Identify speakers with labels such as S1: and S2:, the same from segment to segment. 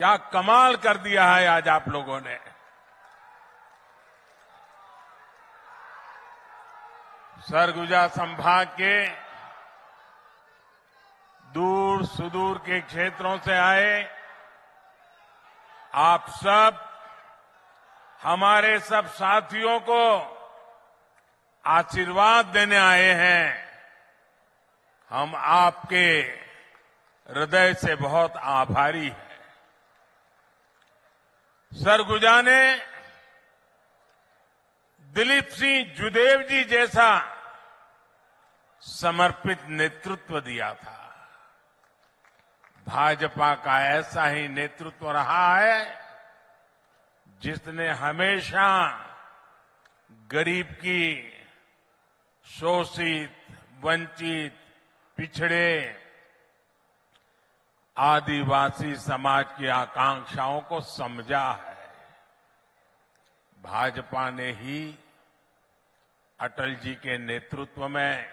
S1: क्या कमाल कर दिया है आज आप लोगों ने। सरगुजा संभाग के दूर सुदूर के क्षेत्रों से आए आप सब हमारे सब साथियों को आशीर्वाद देने आए हैं। हम आपके हृदय से बहुत आभारी हैं। सरगुजा ने दिलीप सिंह जुदेव जी जैसा समर्पित नेतृत्व दिया था। भाजपा का ऐसा ही नेतृत्व रहा है जिसने हमेशा गरीब की, शोषित, वंचित, पिछड़े, आदिवासी समाज की आकांक्षाओं को समझा है। भाजपा ने ही अटल जी के नेतृत्व में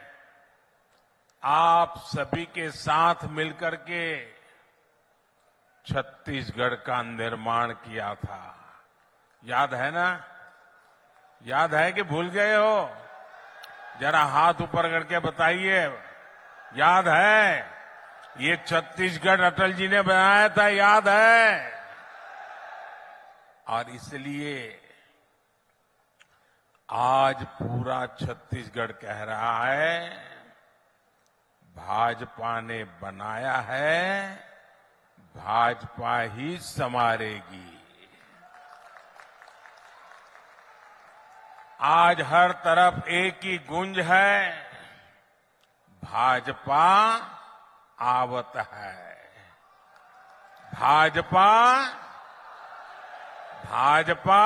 S1: आप सभी के साथ मिलकर के छत्तीसगढ़ का निर्माण किया था। याद है ना? याद है कि भूल गए हो? जरा हाथ ऊपर करके बताइए, याद है? ये छत्तीसगढ़ अटल जी ने बनाया था, याद है? और इसलिए आज पूरा छत्तीसगढ़ कह रहा है भाजपा ने बनाया है, भाजपा ही संवारेगी। आज हर तरफ एक ही गूंज है, भाजपा आवत है। भाजपा, भाजपा,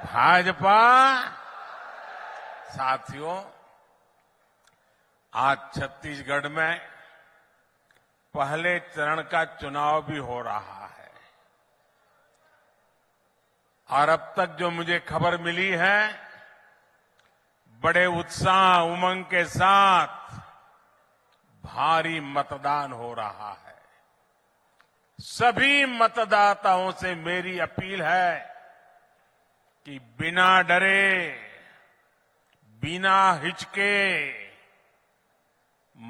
S1: भाजपा। साथियों, आज छत्तीसगढ़ में पहले चरण का चुनाव भी हो रहा है और अब तक जो मुझे खबर मिली है, बड़े उत्साह उमंग के साथ भारी मतदान हो रहा है। सभी मतदाताओं से मेरी अपील है कि बिना डरे, बिना हिचके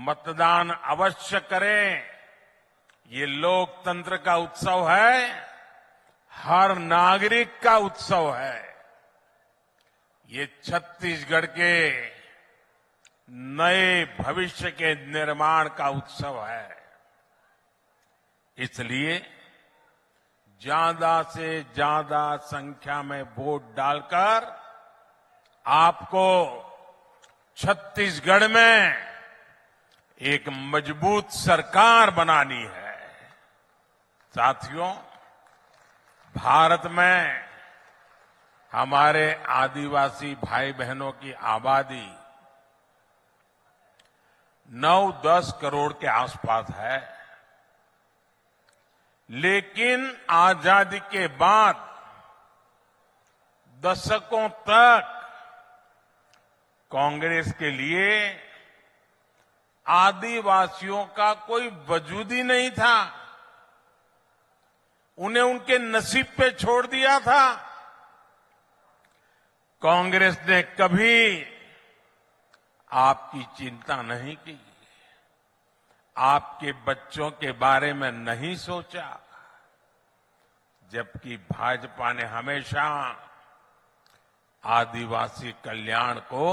S1: मतदान अवश्य करें। ये लोकतंत्र का उत्सव है, हर नागरिक का उत्सव है। ये छत्तीसगढ़ के नए भविष्य के निर्माण का उत्सव है। इसलिए ज्यादा से ज्यादा संख्या में वोट डालकर आपको छत्तीसगढ़ में एक मजबूत सरकार बनानी है। साथियों, भारत में हमारे आदिवासी भाई बहनों की आबादी 9-10 करोड़ के आसपास है, लेकिन आजादी के बाद दशकों तक कांग्रेस के लिए आदिवासियों का कोई वजूद ही नहीं था। उन्हें उनके नसीब पे छोड़ दिया था। कांग्रेस ने कभी आपकी चिंता नहीं की, आपके बच्चों के बारे में नहीं सोचा, जबकि भाजपा ने हमेशा आदिवासी कल्याण को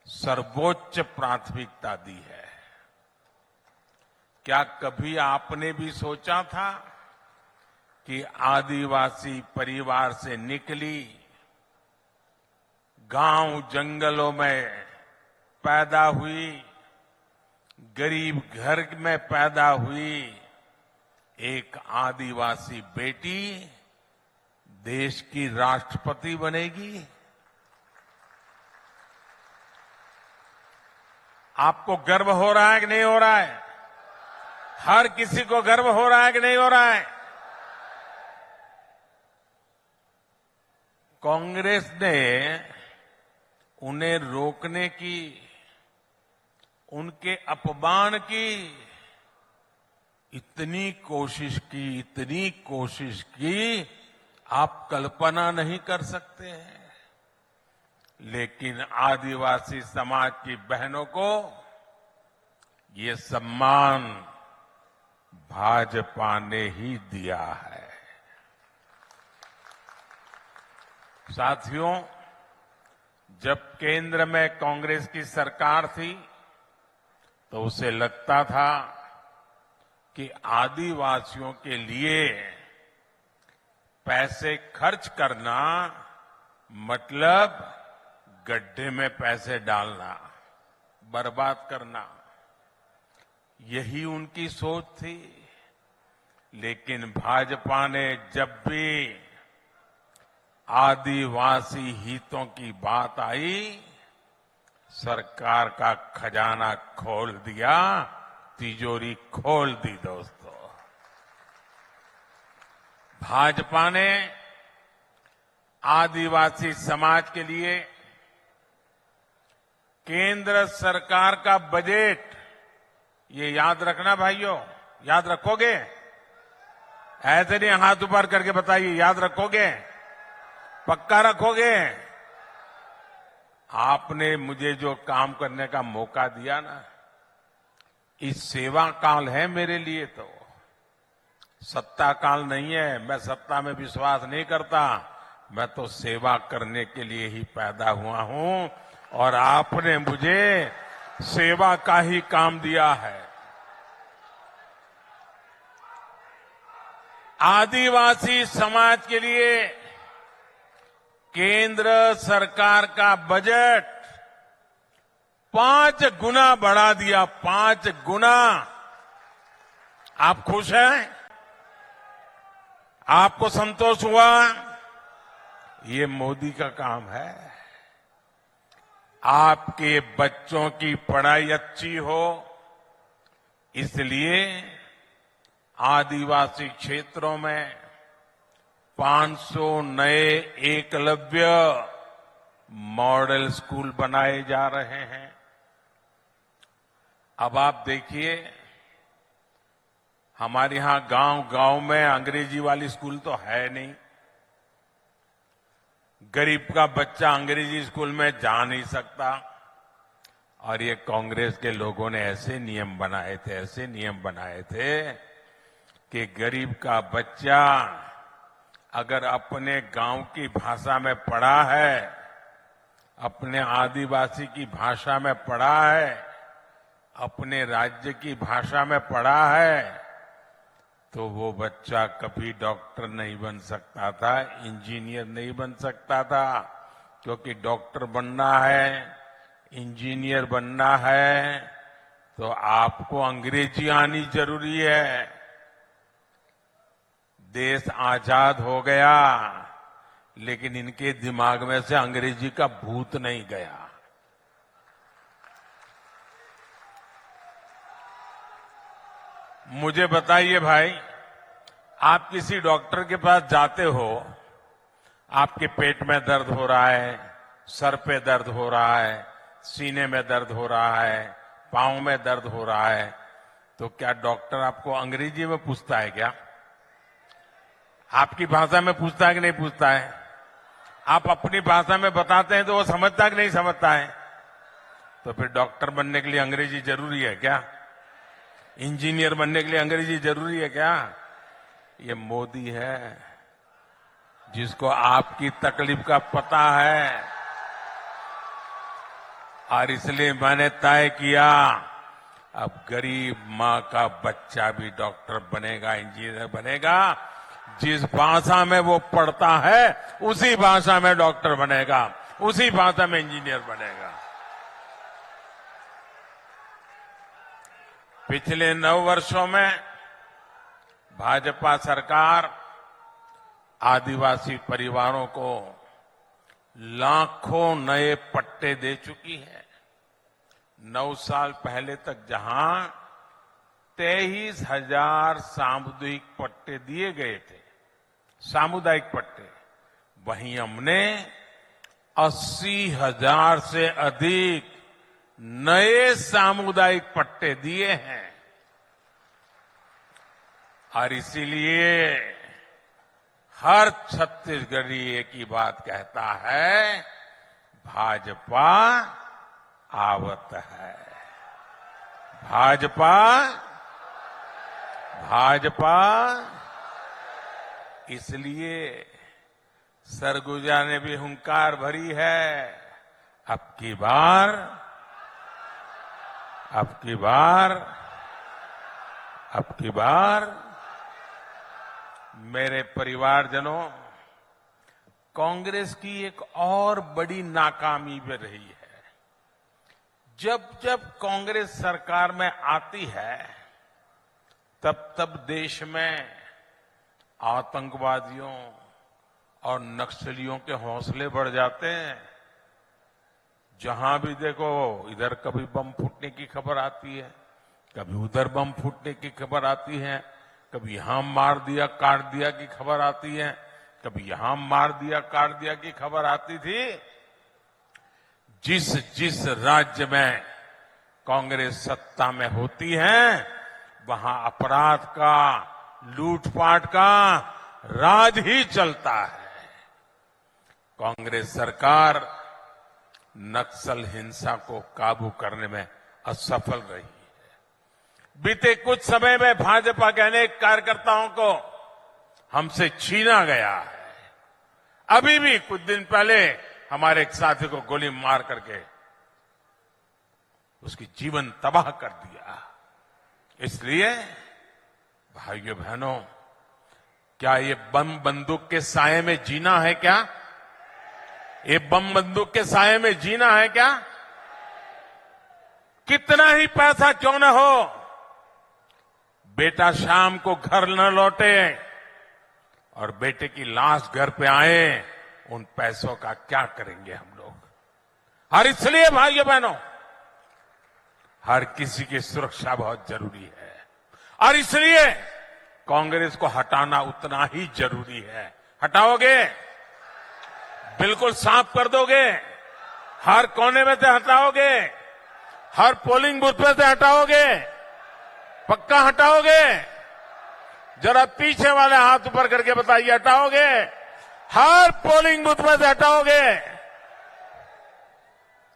S1: सर्वोच्च प्राथमिकता दी है। क्या कभी आपने भी सोचा था कि आदिवासी परिवार से निकली, गांव जंगलों में पैदा हुई, गरीब घर में पैदा हुई एक आदिवासी बेटी देश की राष्ट्रपति बनेगी? आपको गर्व हो रहा है कि नहीं हो रहा है? हर किसी को गर्व हो रहा है कि नहीं हो रहा है? कांग्रेस ने उन्हें रोकने की, उनके अपमान की इतनी कोशिश की आप कल्पना नहीं कर सकते हैं। लेकिन आदिवासी समाज की बहनों को ये सम्मान भाजपा ने ही दिया है। साथियों, जब केंद्र में कांग्रेस की सरकार थी तो उसे लगता था कि आदिवासियों के लिए पैसे खर्च करना मतलब गड्ढे में पैसे डालना, बर्बाद करना, यही उनकी सोच थी। लेकिन भाजपा ने जब भी आदिवासी हितों की बात आई, सरकार का खजाना खोल दिया, तिजोरी खोल दी। दोस्तों, भाजपा ने आदिवासी समाज के लिए केंद्र सरकार का बजट, ये याद रखना भाइयों, याद रखोगे? ऐसे नहीं हाथ ऊपर करके बताइए, याद रखोगे? पक्का रखोगे? आपने मुझे जो काम करने का मौका दिया ना, इस सेवा काल है मेरे लिए, तो सत्ता काल नहीं है। मैं सत्ता में विश्वास नहीं करता, मैं तो सेवा करने के लिए ही पैदा हुआ हूं और आपने मुझे सेवा का ही काम दिया है। आदिवासी समाज के लिए केंद्र सरकार का बजट 5 गुना बढ़ा दिया, 5 गुना। आप खुश हैं? आपको संतोष हुआ? ये मोदी का काम है। आपके बच्चों की पढ़ाई अच्छी हो, इसलिए आदिवासी क्षेत्रों में 500 नए एकलव्य मॉडल स्कूल बनाए जा रहे हैं। अब आप देखिए, हमारे यहां गांव-गांव में अंग्रेजी वाली स्कूल तो है नहीं। गरीब का बच्चा अंग्रेजी स्कूल में जा नहीं सकता। और ये कांग्रेस के लोगों ने ऐसे नियम बनाए थे कि गरीब का बच्चा अगर अपने गांव की भाषा में पढ़ा है, अपने आदिवासी की भाषा में पढ़ा है, अपने राज्य की भाषा में पढ़ा है, तो वो बच्चा कभी डॉक्टर नहीं बन सकता था, इंजीनियर नहीं बन सकता था। क्योंकि डॉक्टर बनना है, इंजीनियर बनना है, तो आपको अंग्रेजी आनी जरूरी है। देश आजाद हो गया, लेकिन इनके दिमाग में से अंग्रेजी का भूत नहीं गया। मुझे बताइए भाई, आप किसी डॉक्टर के पास जाते हो, आपके पेट में दर्द हो रहा है, सर पे दर्द हो रहा है, सीने में दर्द हो रहा है, पांव में दर्द हो रहा है, तो क्या डॉक्टर आपको अंग्रेजी में पूछता है क्या? आपकी भाषा में पूछता है कि नहीं पूछता है? आप अपनी भाषा में बताते हैं तो वो समझता है कि नहीं समझता है? तो फिर डॉक्टर बनने के लिए अंग्रेजी जरूरी है क्या? इंजीनियर बनने के लिए अंग्रेजी जरूरी है क्या? ये मोदी है जिसको आपकी तकलीफ का पता है, और इसलिए मैंने तय किया अब गरीब मां का बच्चा भी डॉक्टर बनेगा, इंजीनियर बनेगा। जिस भाषा में वो पढ़ता है उसी भाषा में डॉक्टर बनेगा, उसी भाषा में इंजीनियर बनेगा। पिछले 9 वर्षों में भाजपा सरकार आदिवासी परिवारों को लाखों नए पट्टे दे चुकी है। 9 साल पहले तक जहां 23,000 सामुदायिक पट्टे दिए गए थे, सामुदायिक पट्टे, वहीं हमने 80,000 से अधिक नए सामुदायिक पट्टे दिए हैं। और इसीलिए हर छत्तीसगढ़ी एक ही बात कहता है, भाजपा आवत है। भाजपा भाजपा इसलिए सरगुजा ने भी हुंकार भरी है, अब की बार मेरे परिवारजनों, कांग्रेस की एक और बड़ी नाकामी भी रही है। जब जब कांग्रेस सरकार में आती है, तब तब देश में आतंकवादियों और नक्सलियों के हौसले बढ़ जाते हैं। जहां भी देखो, इधर कभी बम फूटने की खबर आती है, कभी उधर बम फूटने की खबर आती है, कभी यहां मार दिया काट दिया की खबर आती है, कभी यहां मार दिया काट दिया की खबर आती थी। जिस जिस राज्य में कांग्रेस सत्ता में होती है, वहां अपराध का, लूटपाट का राज ही चलता है। कांग्रेस सरकार नक्सल हिंसा को काबू करने में असफल रही है। बीते कुछ समय में भाजपा के अनेक कार्यकर्ताओं को हमसे छीना गया है। अभी भी कुछ दिन पहले हमारे एक साथी को गोली मार करके उसकी जीवन तबाह कर दिया। इसलिए भाइयों बहनों, क्या ये बम बंदूक के साये में जीना है क्या? ये बम बंदूक के साये में जीना है क्या? कितना ही पैसा क्यों न हो, बेटा शाम को घर न लौटे और बेटे की लाश घर पे आए, उन पैसों का क्या करेंगे हम लोग? और इसलिए भाइयों बहनों, हर किसी की सुरक्षा बहुत जरूरी है और इसलिए कांग्रेस को हटाना उतना ही जरूरी है। हटाओगे? बिल्कुल साफ कर दोगे? हर कोने में से हटाओगे? हर पोलिंग बूथ में से हटाओगे? पक्का हटाओगे? जरा पीछे वाले हाथ ऊपर करके बताइए, हटाओगे? हर पोलिंग बूथ में से हटाओगे?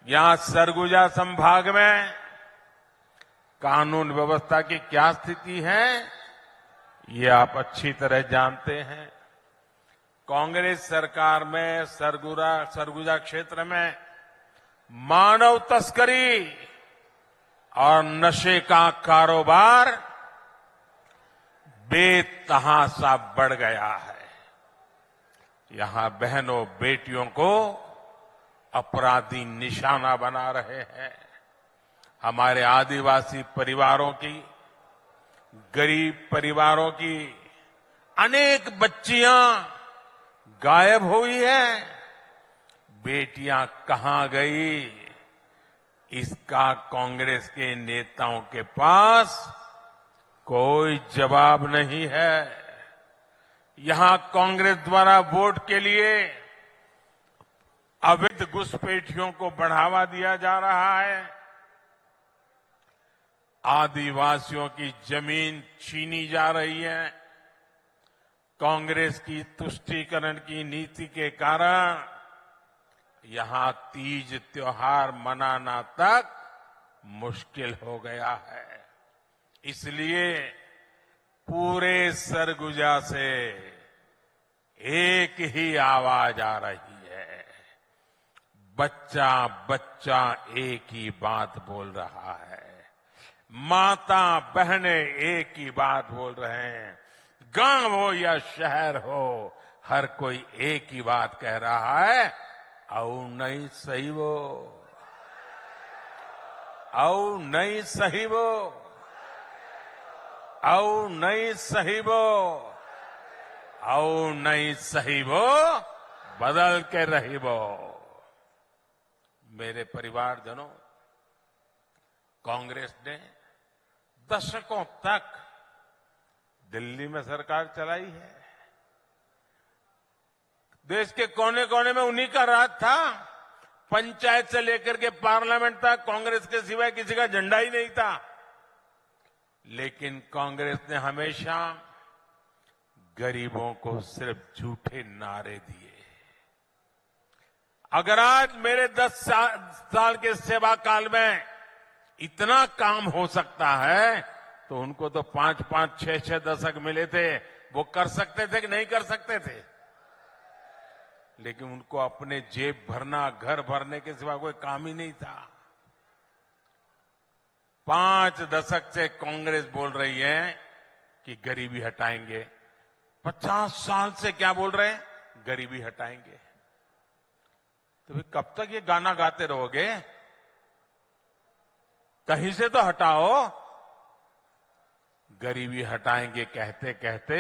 S1: यहां सरगुजा संभाग में कानून व्यवस्था की क्या स्थिति है, ये आप अच्छी तरह जानते हैं। कांग्रेस सरकार में सरगुजा क्षेत्र में मानव तस्करी और नशे का कारोबार बेतहाशा बढ़ गया है। यहां बहनों बेटियों को अपराधी निशाना बना रहे हैं। हमारे आदिवासी परिवारों की, गरीब परिवारों की अनेक बच्चियां गायब हुई हैं। बेटियां कहां गई, इसका कांग्रेस के नेताओं के पास कोई जवाब नहीं है। यहां कांग्रेस द्वारा वोट के लिए अवैध घुसपैठियों को बढ़ावा दिया जा रहा है। आदिवासियों की जमीन छीनी जा रही है। कांग्रेस की तुष्टीकरण की नीति के कारण यहां तीज त्योहार मनाना तक मुश्किल हो गया है। इसलिए पूरे सरगुजा से एक ही आवाज आ रही है, बच्चा बच्चा एक ही बात बोल रहा है, माता बहनें एक ही बात बोल रहे हैं, गांव हो या शहर हो, हर कोई एक ही बात कह रहा है, औ नहीं सही वो, औ नहीं सही वो, औ नहीं सही वो, औ नहीं सही वो, बदल के रही वो। मेरे परिवारजनों, कांग्रेस ने दशकों तक दिल्ली में सरकार चलाई है। देश के कोने कोने में उन्हीं का राज था। पंचायत से लेकर के पार्लियामेंट तक कांग्रेस के सिवाय किसी का झंडा ही नहीं था। लेकिन कांग्रेस ने हमेशा गरीबों को सिर्फ झूठे नारे दिए। अगर आज मेरे 10 साल के सेवा काल में इतना काम हो सकता है तो उनको तो 5-5, 6-6 दशक मिले थे, वो कर सकते थे कि नहीं कर सकते थे? लेकिन उनको अपने जेब भरना, घर भरने के सिवा कोई काम ही नहीं था। 5 दशक से कांग्रेस बोल रही है कि गरीबी हटाएंगे। 50 साल से क्या बोल रहे हैं? गरीबी हटाएंगे। तो फिर कब तक ये गाना गाते रहोगे? कहीं से तो हटाओ। गरीबी हटाएंगे कहते कहते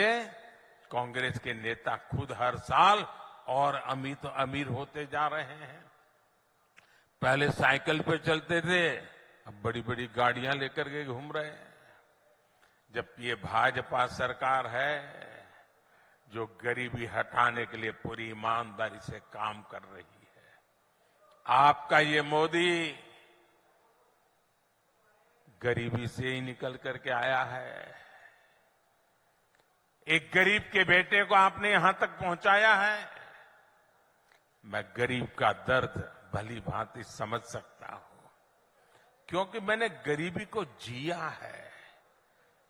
S1: कांग्रेस के नेता खुद हर साल और अमीर होते जा रहे हैं। पहले साइकिल पे चलते थे, अब बड़ी बड़ी गाड़ियां लेकर के घूम रहे हैं। जब ये भाजपा सरकार है जो गरीबी हटाने के लिए पूरी ईमानदारी से काम कर रही है। आपका ये मोदी गरीबी से ही निकल करके आया है। एक गरीब के बेटे को आपने यहां तक पहुंचाया है। मैं गरीब का दर्द भली भांति समझ सकता हूं, क्योंकि मैंने गरीबी को जिया है।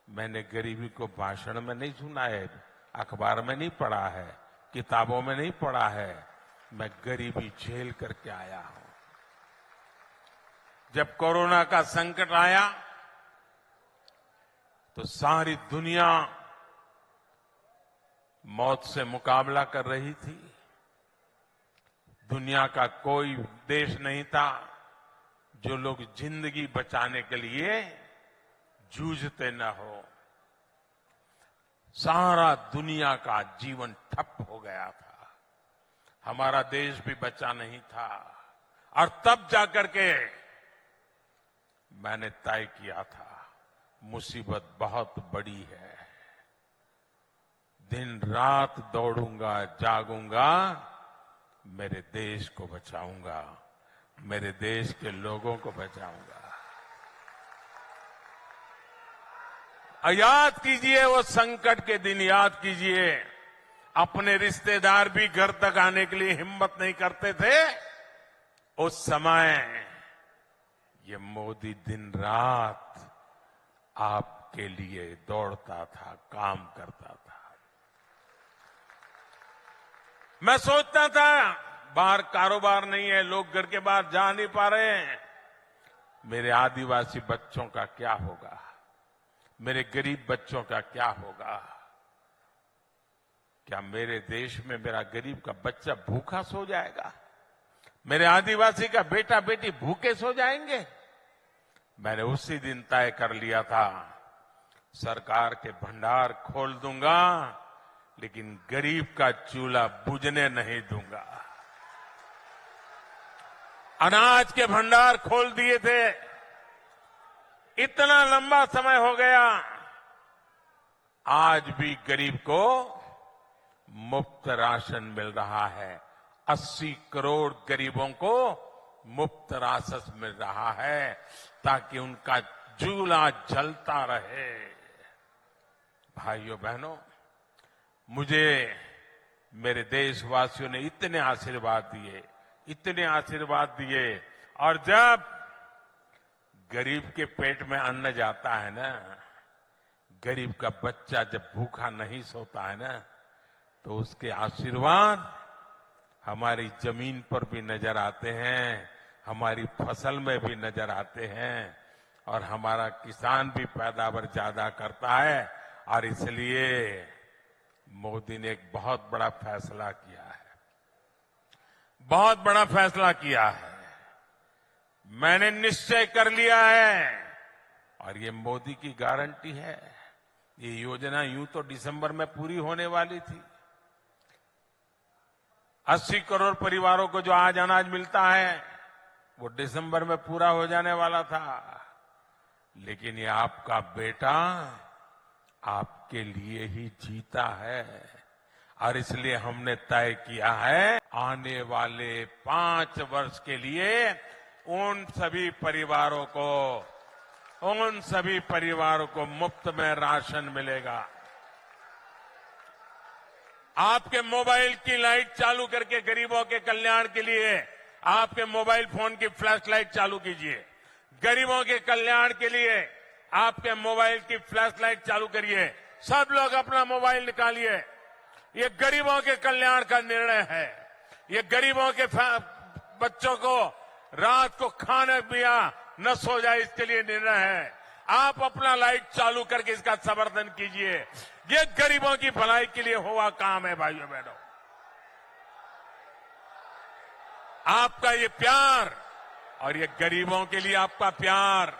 S1: मैंने गरीबी को भाषण में नहीं सुना है, अखबार में नहीं पढ़ा है, किताबों में नहीं पढ़ा है। मैं गरीबी झेल करके आया हूं। जब कोरोना का संकट आया तो सारी दुनिया मौत से मुकाबला कर रही थी। दुनिया का कोई देश नहीं था जो लोग जिंदगी बचाने के लिए जूझते न हो। सारा दुनिया का जीवन ठप हो गया था। हमारा देश भी बचा नहीं था। और तब जाकर के मैंने तय किया था, मुसीबत बहुत बड़ी है। दिन रात दौड़ूंगा, जागूंगा, मेरे देश को बचाऊंगा, मेरे देश के लोगों को बचाऊंगा। याद कीजिए वो संकट के दिन, याद कीजिए अपने रिश्तेदार भी घर तक आने के लिए हिम्मत नहीं करते थे। उस समय ये मोदी दिन रात आपके लिए दौड़ता था, काम करता था। मैं सोचता था बाहर कारोबार नहीं है, लोग घर के बाहर जा नहीं पा रहे हैं, मेरे आदिवासी बच्चों का क्या होगा, मेरे गरीब बच्चों का क्या होगा? क्या मेरे देश में मेरा गरीब का बच्चा भूखा सो जाएगा? मेरे आदिवासी का बेटा बेटी भूखे सो जाएंगे? मैंने उसी दिन तय कर लिया था, सरकार के भंडार खोल दूंगा, लेकिन गरीब का चूल्हा बुझने नहीं दूंगा। अनाज के भंडार खोल दिए थे। इतना लंबा समय हो गया, आज भी गरीब को मुफ्त राशन मिल रहा है। 80 करोड़ गरीबों को मुफ्त राशन मिल रहा है ताकि उनका चूल्हा जलता रहे। भाइयों बहनों, मुझे मेरे देशवासियों ने इतने आशीर्वाद दिए, और जब गरीब के पेट में अन्न जाता है ना, गरीब का बच्चा जब भूखा नहीं सोता है ना, तो उसके आशीर्वाद हमारी जमीन पर भी नजर आते हैं, हमारी फसल में भी नजर आते हैं, और हमारा किसान भी पैदावार ज्यादा करता है। और इसलिए मोदी ने एक बहुत बड़ा फैसला किया है, बहुत बड़ा फैसला किया है। मैंने निश्चय कर लिया है, और ये मोदी की गारंटी है। ये योजना यूं तो दिसंबर में पूरी होने वाली थी। 80 करोड़ परिवारों को जो आज अनाज मिलता है वो दिसंबर में पूरा हो जाने वाला था, लेकिन ये आपका बेटा आपके लिए ही जीता है। और इसलिए हमने तय किया है, आने वाले 5 वर्ष के लिए उन सभी परिवारों को मुफ्त में राशन मिलेगा। आपके मोबाइल की लाइट चालू करके गरीबों के कल्याण के लिए आपके मोबाइल फोन की फ्लैश लाइट चालू कीजिए। गरीबों के कल्याण के लिए आपके मोबाइल की फ्लैश लाइट चालू करिए। सब लोग अपना मोबाइल निकालिए। ये गरीबों के कल्याण का निर्णय है। ये गरीबों के बच्चों को रात को खाने पिया न सो जाए इसके लिए निर्णय है। आप अपना लाइट चालू करके इसका समर्थन कीजिए। ये गरीबों की भलाई के लिए हुआ काम है भाइयों बहनों। आपका ये प्यार और ये गरीबों के लिए आपका प्यार,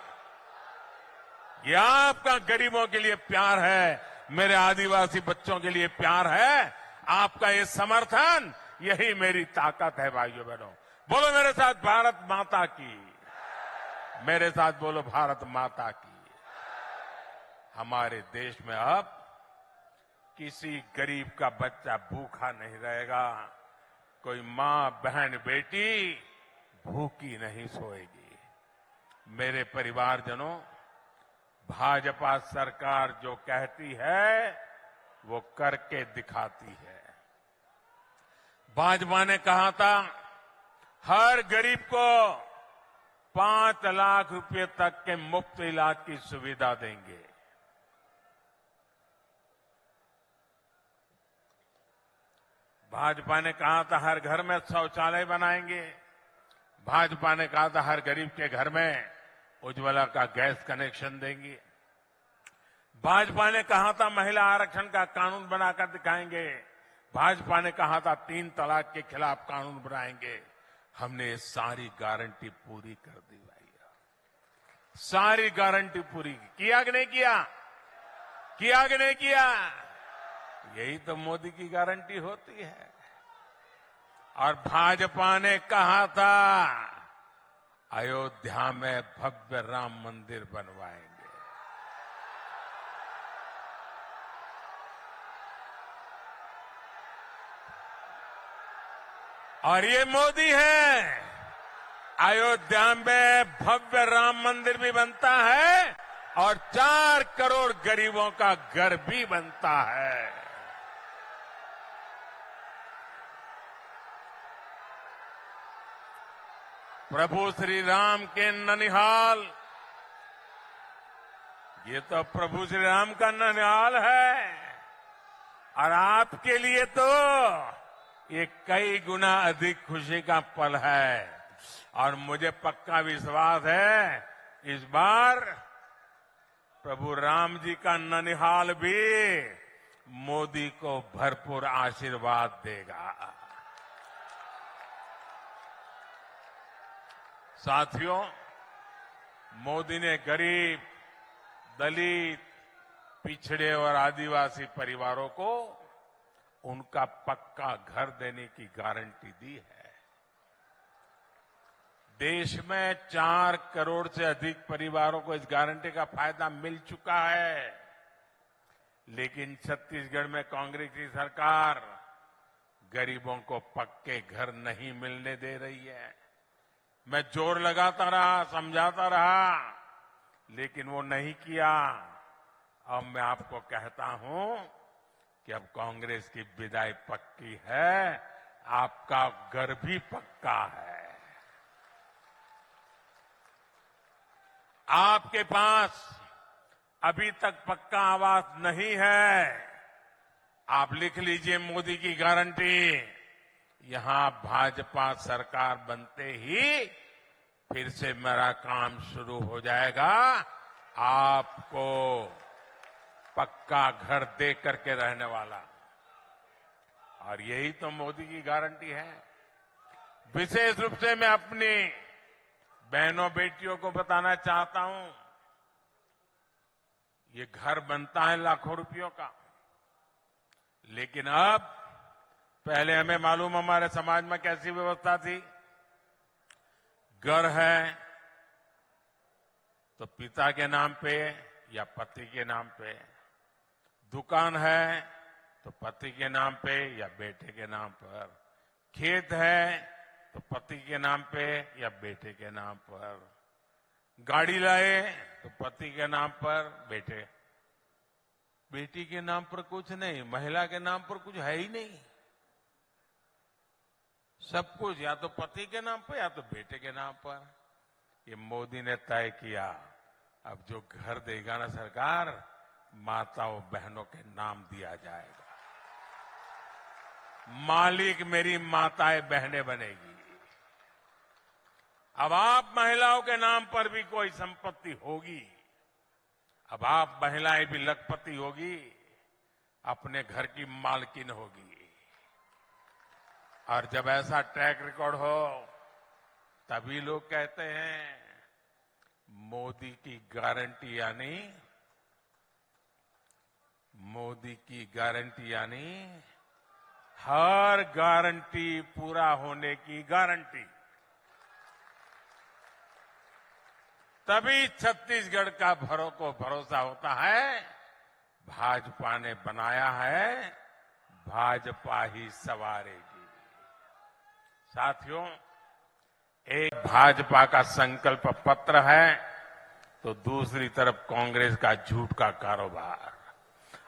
S1: ये आपका गरीबों के लिए प्यार है, मेरे आदिवासी बच्चों के लिए प्यार है। आपका ये समर्थन, यही मेरी ताकत है भाइयों बहनों। बोलो मेरे साथ भारत माता की, मेरे साथ बोलो भारत माता की। हमारे देश में अब किसी गरीब का बच्चा भूखा नहीं रहेगा। कोई मां बहन बेटी भूखी नहीं सोएगी। मेरे परिवारजनों, भाजपा सरकार जो कहती है वो करके दिखाती है। भाजपा ने कहा था हर गरीब को 5 लाख रुपए तक के मुफ्त इलाज की सुविधा देंगे। भाजपा ने कहा था हर घर में शौचालय बनाएंगे। भाजपा ने कहा था हर गरीब के घर में उज्ज्वला का गैस कनेक्शन देंगे। भाजपा ने कहा था महिला आरक्षण का कानून बनाकर दिखाएंगे। भाजपा ने कहा था 3 तलाक के खिलाफ कानून बनाएंगे। हमने सारी गारंटी पूरी कर दी भैया, सारी गारंटी पूरी किया कि नहीं किया? किया कि नहीं किया? यही तो मोदी की गारंटी होती है। और भाजपा ने कहा था अयोध्या में भव्य राम मंदिर बनवाएंगे। और ये मोदी है। अयोध्या में भव्य राम मंदिर भी बनता है और 4 करोड़ गरीबों का घर भी बनता है। प्रभु श्री राम के ननिहाल, ये तो प्रभु श्री राम का ननिहाल है। और आपके लिए तो ये कई गुना अधिक खुशी का पल है। और मुझे पक्का विश्वास है इस बार प्रभु राम जी का ननिहाल भी मोदी को भरपूर आशीर्वाद देगा। साथियों, मोदी ने गरीब, दलित, पिछड़े और आदिवासी परिवारों को उनका पक्का घर देने की गारंटी दी है। देश में 4 करोड़ से अधिक परिवारों को इस गारंटी का फायदा मिल चुका है। लेकिन छत्तीसगढ़ में कांग्रेस की सरकार गरीबों को पक्के घर नहीं मिलने दे रही है। मैं जोर लगाता रहा, समझाता रहा, लेकिन वो नहीं किया। अब मैं आपको कहता हूं कि अब कांग्रेस की विदाई पक्की है, आपका घर भी पक्का है। आपके पास अभी तक पक्का आवास नहीं है, आप लिख लीजिए मोदी की गारंटी। यहां भाजपा सरकार बनते ही फिर से मेरा काम शुरू हो जाएगा। आपको पक्का घर दे करके रहने वाला, और यही तो मोदी की गारंटी है। विशेष रूप से मैं अपनी बहनों बेटियों को बताना चाहता हूं, ये घर बनता है लाखों रुपयों का, लेकिन अब पहले हमें मालूम हमारे समाज में कैसी व्यवस्था थी। घर है तो पिता के नाम पे या पति के नाम पे, दुकान है तो पति के नाम पे या बेटे के नाम पर, खेत है तो पति के नाम पे या बेटे के नाम पर, गाड़ी लाए तो पति के नाम पर बेटे, बेटी के नाम पर कुछ नहीं, महिला के नाम पर कुछ है ही नहीं। सब कुछ या तो पति के नाम पर या तो बेटे के नाम पर। ये मोदी ने तय किया, अब जो घर देगा ना सरकार, माताओं बहनों के नाम दिया जाएगा। मालिक मेरी माताएं बहनें बनेगी। अब आप महिलाओं के नाम पर भी कोई संपत्ति होगी, अब आप महिलाएं भी लखपति होगी, अपने घर की मालकिन होगी। और जब ऐसा ट्रैक रिकॉर्ड हो तभी लोग कहते हैं मोदी की गारंटी यानी हर गारंटी पूरा होने की गारंटी। तभी छत्तीसगढ़ का भरोसा होता है, भाजपा ने बनाया है, भाजपा ही सवारेगी। साथियों, एक भाजपा का संकल्प पत्र है तो दूसरी तरफ कांग्रेस का झूठ का कारोबार।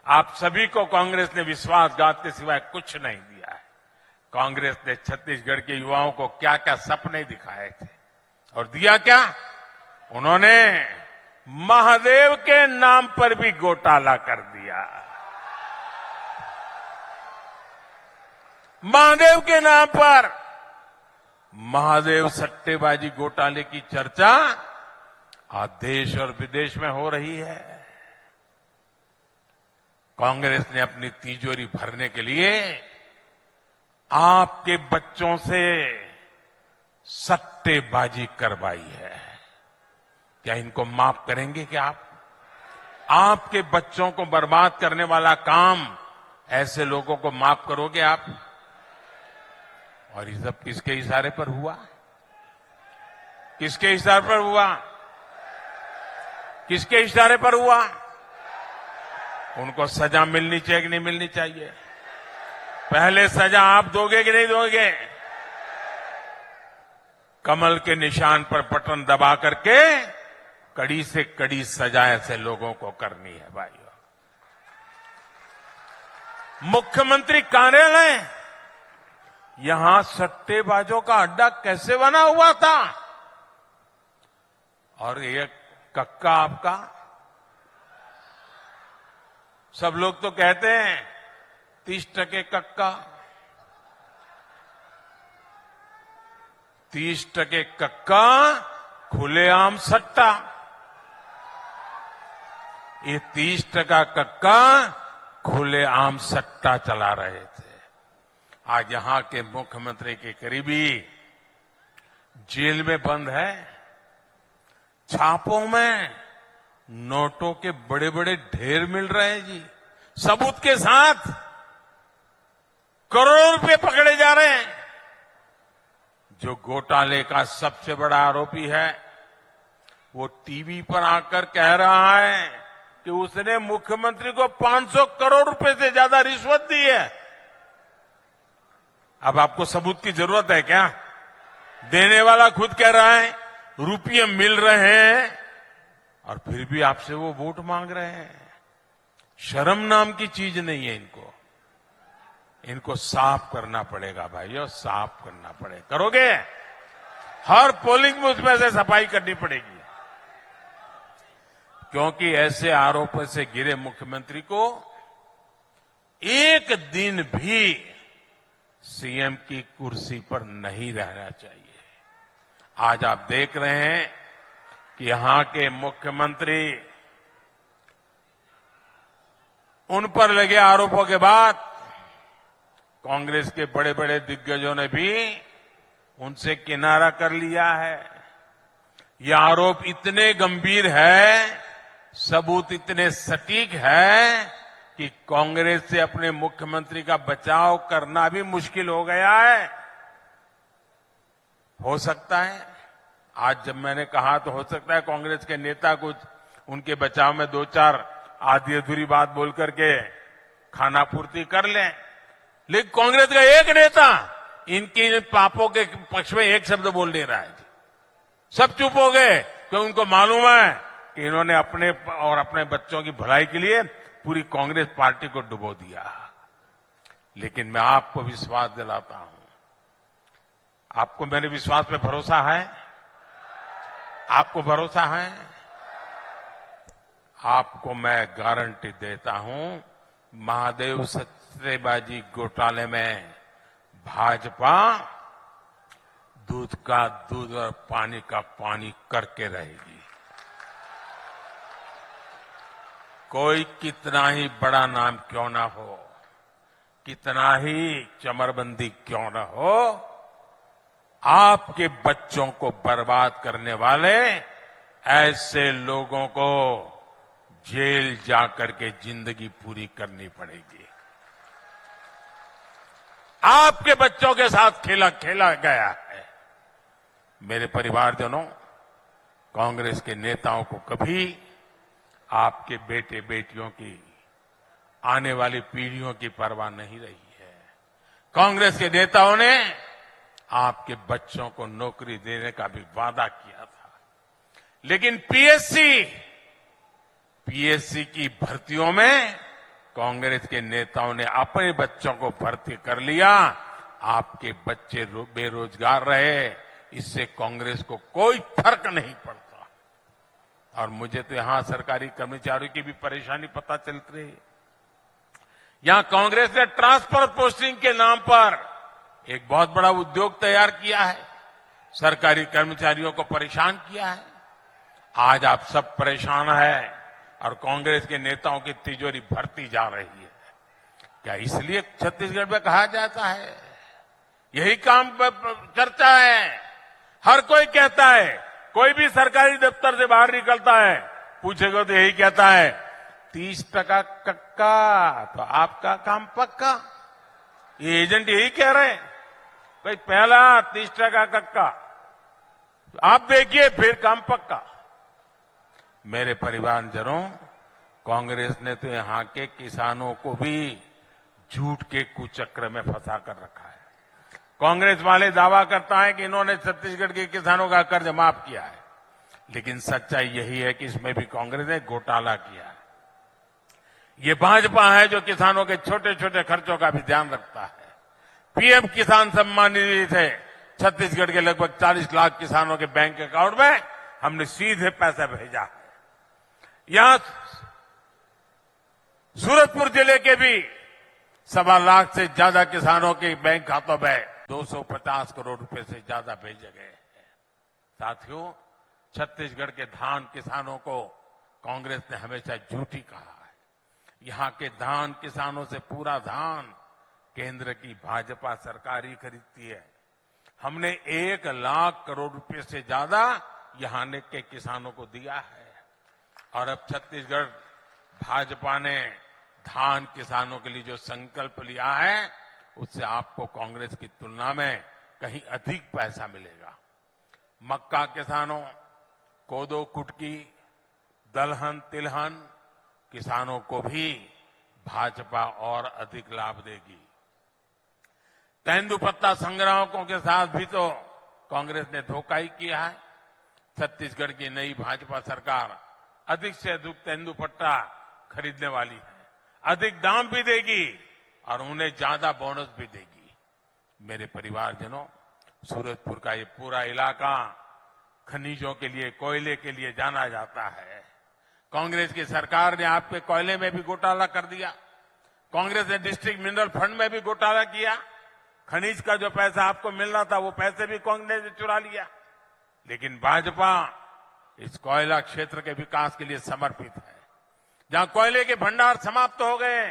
S1: आप सभी को कांग्रेस ने विश्वासघात के सिवाय कुछ नहीं दिया है। कांग्रेस ने छत्तीसगढ़ के युवाओं को क्या क्या सपने दिखाए थे और दिया क्या? उन्होंने महादेव के नाम पर भी घोटाला कर दिया। महादेव के नाम पर महादेव सट्टेबाजी घोटाले की चर्चा आज देश और विदेश में हो रही है। कांग्रेस ने अपनी तिजोरी भरने के लिए आपके बच्चों से सट्टेबाजी करवाई है। क्या इनको माफ करेंगे क्या आप? आपके बच्चों को बर्बाद करने वाला काम ऐसे लोगों को माफ करोगे आप? और ये सब किसके इशारे पर हुआ? किसके इशारे पर हुआ? किसके इशारे पर हुआ? उनको सजा मिलनी चाहिए कि नहीं मिलनी चाहिए? पहले सजा आप दोगे कि नहीं दोगे? कमल के निशान पर बटन दबा करके कड़ी से कड़ी सजा ऐसे लोगों को करनी है भाइयों। मुख्यमंत्री कार्यालय यहां सट्टेबाजों का अड्डा कैसे बना हुआ था? और ये कक्का आपका, सब लोग तो कहते हैं 30% कक्का, 30% कक्का, खुलेआम सट्टा। ये 30% कक्का खुलेआम सट्टा चला रहे थे। आज यहां के मुख्यमंत्री के करीबी जेल में बंद है। छापों में नोटों के बड़े बड़े ढेर मिल रहे हैं जी, सबूत के साथ करोड़ों रुपए पकड़े जा रहे हैं। जो घोटाले का सबसे बड़ा आरोपी है वो टीवी पर आकर कह रहा है कि उसने मुख्यमंत्री को 500 करोड़ रुपए से ज्यादा रिश्वत दी है। अब आपको सबूत की जरूरत है क्या? देने वाला खुद कह रहा है रुपये मिल रहे हैं और फिर भी आपसे वो वोट मांग रहे हैं। शर्म नाम की चीज नहीं है इनको साफ करना पड़ेगा भाइयों, साफ करना पड़ेगा। करोगे? हर पोलिंग बूथ में से सफाई करनी पड़ेगी, क्योंकि ऐसे आरोपों से घिरे मुख्यमंत्री को एक दिन भी सीएम की कुर्सी पर नहीं रहना चाहिए। आज आप देख रहे हैं कि यहां के मुख्यमंत्री, उन पर लगे आरोपों के बाद कांग्रेस के बड़े बड़े दिग्गजों ने भी उनसे किनारा कर लिया है। ये आरोप इतने गंभीर है, सबूत इतने सटीक है कि कांग्रेस से अपने मुख्यमंत्री का बचाव करना भी मुश्किल हो गया है। हो सकता है आज जब मैंने कहा तो हो सकता है कांग्रेस के नेता कुछ उनके बचाव में 2-4 आधी अधूरी बात बोल करके खाना पूर्ति कर लें, लेकिन कांग्रेस का एक नेता इनके पापों के पक्ष में एक शब्द बोल नहीं रहा है। सब चुप हो गए क्योंकि उनको मालूम है कि इन्होंने अपने और अपने बच्चों की भलाई के लिए पूरी कांग्रेस पार्टी को डुबो दिया। लेकिन मैं आपको विश्वास दिलाता हूं, आपको मेरे विश्वास पे भरोसा है? आपको भरोसा है? आपको मैं गारंटी देता हूं, महादेव सट्टेबाजी घोटाले में भाजपा दूध का दूध और पानी का पानी करके रहेगी। कोई कितना ही बड़ा नाम क्यों ना हो, कितना ही चमरबंदी क्यों ना हो, आपके बच्चों को बर्बाद करने वाले ऐसे लोगों को जेल जाकर के जिंदगी पूरी करनी पड़ेगी। आपके बच्चों के साथ खेला गया है। मेरे परिवारजनों, कांग्रेस के नेताओं को कभी आपके बेटे बेटियों की, आने वाली पीढ़ियों की परवाह नहीं रही है। कांग्रेस के नेताओं ने आपके बच्चों को नौकरी देने का भी वादा किया था, लेकिन पीएससी की भर्तियों में कांग्रेस के नेताओं ने अपने बच्चों को भर्ती कर लिया। आपके बच्चे बेरोजगार रहे, इससे कांग्रेस को कोई फर्क नहीं पड़ता। और मुझे तो यहां सरकारी कर्मचारियों की भी परेशानी पता चलती रही। यहां कांग्रेस ने ट्रांसफर पोस्टिंग के नाम पर एक बहुत बड़ा उद्योग तैयार किया है, सरकारी कर्मचारियों को परेशान किया है। आज आप सब परेशान हैं और कांग्रेस के नेताओं की तिजोरी भरती जा रही है। क्या इसलिए छत्तीसगढ़ में कहा जाता है? यही काम चर्चा है। हर कोई कहता है, कोई भी सरकारी दफ्तर से बाहर निकलता है, पूछेगा तो यही कहता है 30% कक्का, तो आपका काम पक्का। ये एजेंट यही कह रहे हैं, भाई पहला 30% कक्का, आप देखिए फिर काम पक्का। मेरे परिवारजनों, कांग्रेस ने तो यहां के किसानों को भी झूठ के कुचक्र में फंसा कर रखा है। कांग्रेस वाले दावा करता है कि इन्होंने छत्तीसगढ़ के किसानों का कर्ज माफ किया है, लेकिन सच्चाई यही है कि इसमें भी कांग्रेस ने घोटाला किया है। ये भाजपा है जो किसानों के छोटे छोटे खर्चों का भी ध्यान रखता है। पीएम किसान सम्मान निधि से छत्तीसगढ़ के लगभग 40 लाख किसानों के बैंक अकाउंट में हमने सीधे पैसा भेजा है। यहां सूरजपुर जिले के भी 1.25 लाख से ज्यादा किसानों के बैंक खातों में 250 करोड़ रुपए से ज्यादा भेजे गए हैं। साथियों, छत्तीसगढ़ के धान किसानों को कांग्रेस ने हमेशा झूठी कहा है। यहां के धान किसानों से पूरा धान केंद्र की भाजपा सरकार ही खरीदती है। हमने 1 लाख करोड़ रुपए से ज्यादा यहां के किसानों को दिया है। और अब छत्तीसगढ़ भाजपा ने धान किसानों के लिए जो संकल्प लिया है, उससे आपको कांग्रेस की तुलना में कहीं अधिक पैसा मिलेगा। मक्का किसानों, कोदो कुटकी, दलहन तिलहन किसानों को भी भाजपा और अधिक लाभ देगी। तेंदुपत्ता संग्राहकों के साथ भी तो कांग्रेस ने धोखा ही किया है। छत्तीसगढ़ की नई भाजपा सरकार अधिक से अधिक तेंदुपत्ता खरीदने वाली है, अधिक दाम भी देगी और उन्हें ज्यादा बोनस भी देगी। मेरे परिवारजनों, सूरजपुर का ये पूरा इलाका खनिजों के लिए, कोयले के लिए जाना जाता है। कांग्रेस की सरकार ने आपके कोयले में भी घोटाला कर दिया। कांग्रेस ने डिस्ट्रिक्ट मिनरल फंड में भी घोटाला किया। खनिज का जो पैसा आपको मिलना था, वो पैसे भी कांग्रेस ने चुरा लिया। लेकिन भाजपा इस कोयला क्षेत्र के विकास के लिए समर्पित है। जहां कोयले के भंडार समाप्त हो गए,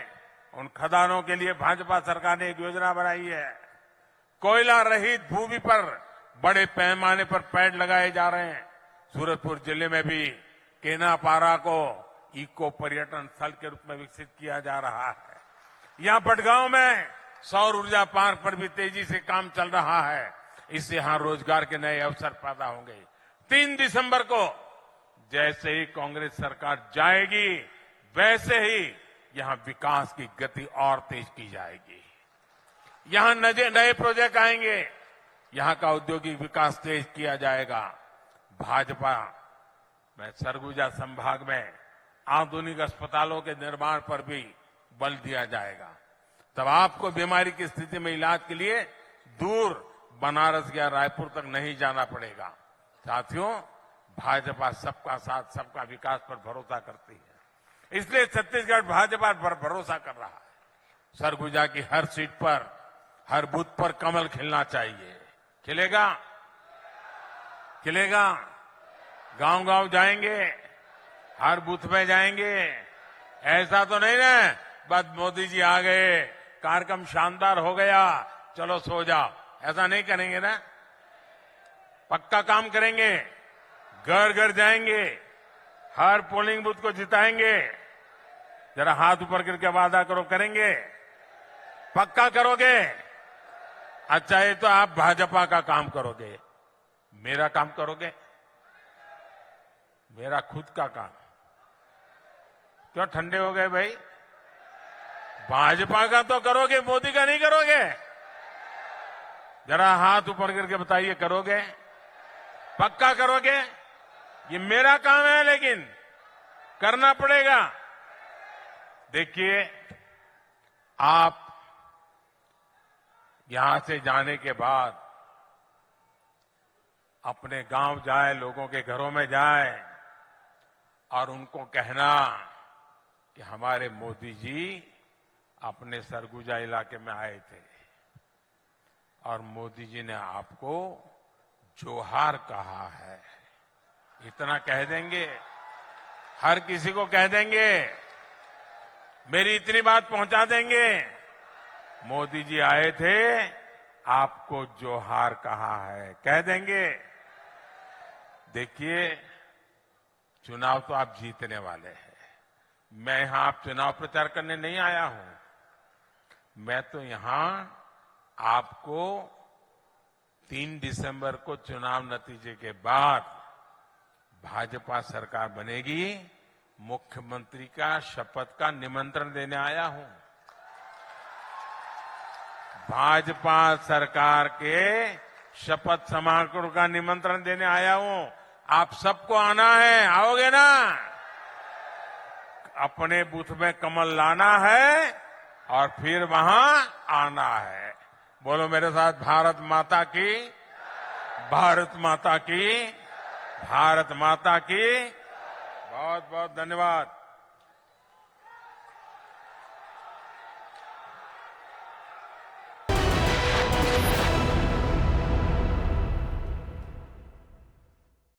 S1: उन खदानों के लिए भाजपा सरकार ने एक योजना बनाई है। कोयला रहित भूमि पर बड़े पैमाने पर पेड़ लगाए जा रहे हैं। सूरजपुर जिले में भी केनापारा को इको पर्यटन स्थल के रूप में विकसित किया जा रहा है। यहां बड़गांव में सौर ऊर्जा पार्क पर भी तेजी से काम चल रहा है। इससे यहां रोजगार के नए अवसर पैदा होंगे। 3 दिसंबर को जैसे ही कांग्रेस सरकार जाएगी, वैसे ही यहां विकास की गति और तेज की जाएगी। यहां नए प्रोजेक्ट आएंगे, यहां का औद्योगिक विकास तेज किया जाएगा। भाजपा में सरगुजा संभाग में आधुनिक अस्पतालों के निर्माण पर भी बल दिया जाएगा। तब आपको बीमारी की स्थिति में इलाज के लिए दूर बनारस या रायपुर तक नहीं जाना पड़ेगा। साथियों, भाजपा सबका साथ सबका विकास पर भरोसा करती है, इसलिए छत्तीसगढ़ भाजपा पर भरोसा कर रहा है। सरगुजा की हर सीट पर, हर बूथ पर कमल खिलना चाहिए। खिलेगा? खिलेगा? गांव-गांव जाएंगे, हर बूथ में जाएंगे। ऐसा तो नहीं ना बस मोदी जी आ गए, कार्यक्रम शानदार हो गया, चलो सो जाओ, ऐसा नहीं करेंगे ना। पक्का काम करेंगे, घर घर जाएंगे, हर पोलिंग बूथ को जिताएंगे। जरा हाथ ऊपर करके वादा करो, करेंगे? पक्का करोगे? अच्छा, ये तो आप भाजपा का काम करोगे, मेरा काम करोगे? मेरा खुद का काम। क्यों ठंडे हो गए भाई? भाजपा का तो करोगे, मोदी का नहीं करोगे? जरा हाथ ऊपर करके बताइए, करोगे? पक्का करोगे? ये मेरा काम है, लेकिन करना पड़ेगा। देखिए, आप यहां से जाने के बाद अपने गांव जाए, लोगों के घरों में जाए और उनको कहना कि हमारे मोदी जी अपने सरगुजा इलाके में आए थे और मोदी जी ने आपको जोहार कहा है। इतना कह देंगे, हर किसी को कह देंगे, मेरी इतनी बात पहुंचा देंगे, मोदी जी आए थे, आपको जोहार कहा है, कह देंगे। देखिए, चुनाव तो आप जीतने वाले हैं। मैं यहां आप चुनाव प्रचार करने नहीं आया हूं। मैं तो यहां आपको 3 दिसंबर को चुनाव नतीजे के बाद भाजपा सरकार बनेगी, मुख्यमंत्री का शपथ का निमंत्रण देने आया हूं। भाजपा सरकार के शपथ समारोह का निमंत्रण देने आया हूं। आप सबको आना है, आओगे ना? अपने बूथ में कमल लाना है और फिर वहां आना है। बोलो मेरे साथ, भारत माता की, भारत माता की, भारत माता की। बहुत बहुत धन्यवाद।